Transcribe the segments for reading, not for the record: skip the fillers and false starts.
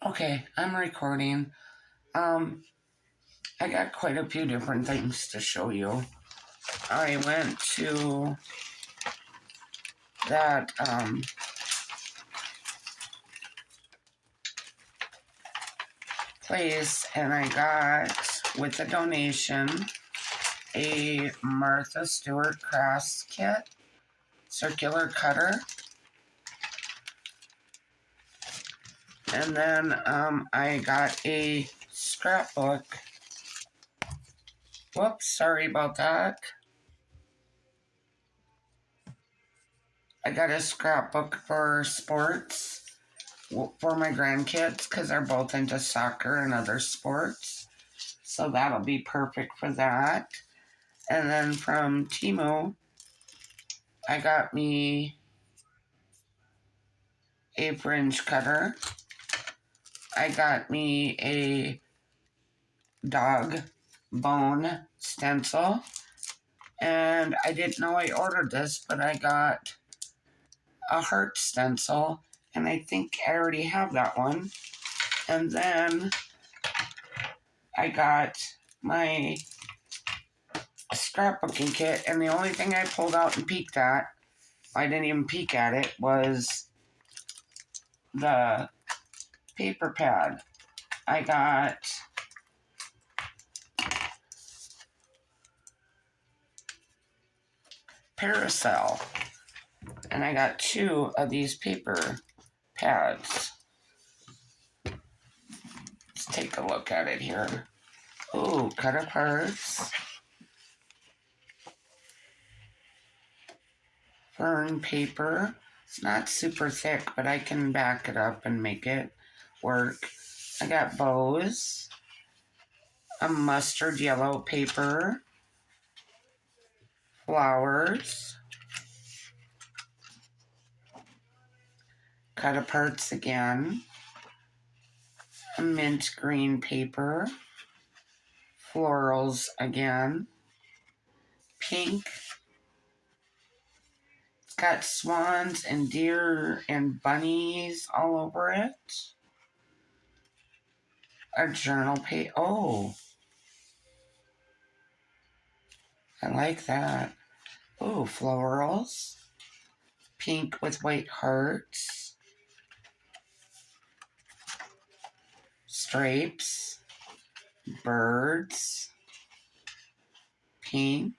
Okay, I'm recording. I got quite a few different things to show you. I went to that place and I got, with a donation, a Martha Stewart crafts kit, circular cutter. And then I got a scrapbook. Whoops, sorry about that. I got a scrapbook for sports for my grandkids because they're both into soccer and other sports. So that'll be perfect for that. And then from Temu, I got me a fringe cutter. I got me a dog bone stencil. And I didn't know I ordered this, but I got a heart stencil. And I think I already have that one. And then I got my scrapbooking kit, and the only thing I pulled out and peeked at, I didn't even peek at it, was the paper pad. I got Paracel, and I got 2 of these paper pads. Let's take a look at it here. Ooh, cut aparts. Fern paper. It's not super thick, but I can back it up and make it work. I got bows. A mustard yellow paper. Flowers. Cut aparts again. A mint green paper. Florals again. Pink. It's got swans and deer and bunnies all over it. A journal page. Oh, I like that. Oh, florals. Pink with white hearts. Stripes. Birds. Pink.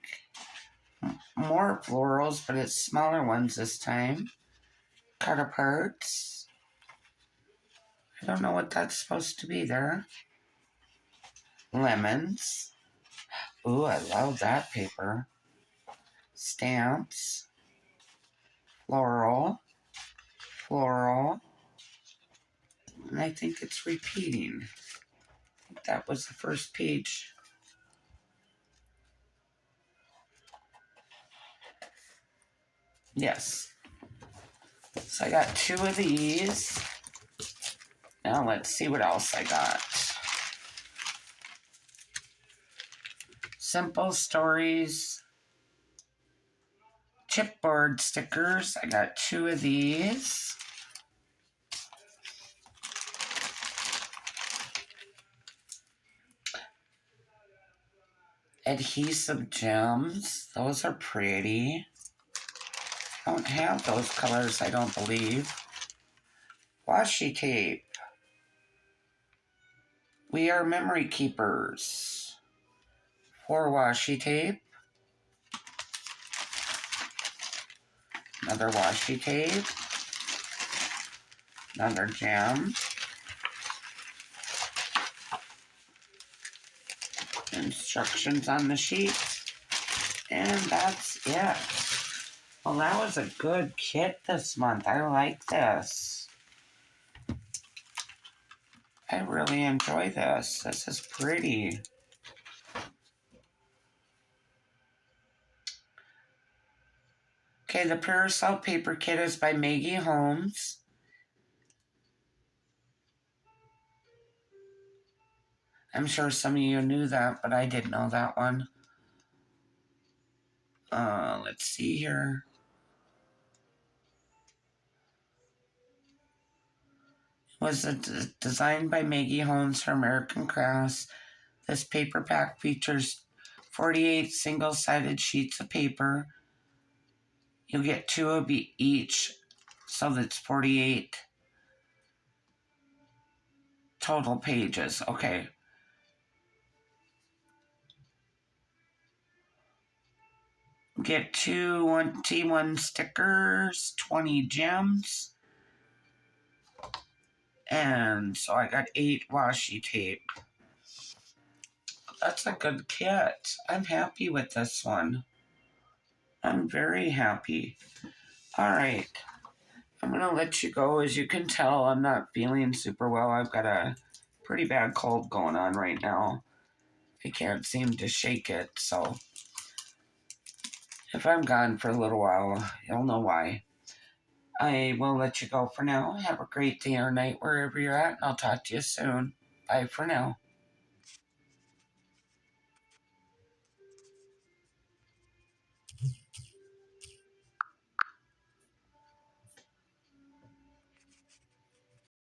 More florals, but it's smaller ones this time. Cut aparts. I don't know what that's supposed to be there. Lemons. Ooh, I love that paper. Stamps. Floral. Floral. And I think it's repeating. I think that was the first page. Yes. So I got 2 of these. Now let's see what else I got. Simple Stories. Chipboard stickers. I got 2 of these. Adhesive gems. Those are pretty. I don't have those colors, I don't believe. Washi tape. We are memory keepers. 4 washi tape. Another washi tape. Another gem. Instructions on the sheet. And that's it. Well, that was a good kit this month. I like this. I really enjoy this. This is pretty. Okay, the Parasol Paper Kit is by Maggie Holmes. I'm sure some of you knew that, but I didn't know that one. Let's see here. was designed by Maggie Holmes for American Crafts. This paper pack features 48 single-sided sheets of paper. You'll get 2 of each, so that's 48 total pages. Okay. Get 2 T1 stickers, 20 gems, and so I got 8 washi tape. That's a good kit. I'm happy with this one. I'm very happy. All right. I'm going to let you go. As you can tell, I'm not feeling super well. I've got a pretty bad cold going on right now. I can't seem to shake it, so if I'm gone for a little while, you'll know why. I will let you go for now. Have a great day or night wherever you're at, and I'll talk to you soon. Bye for now.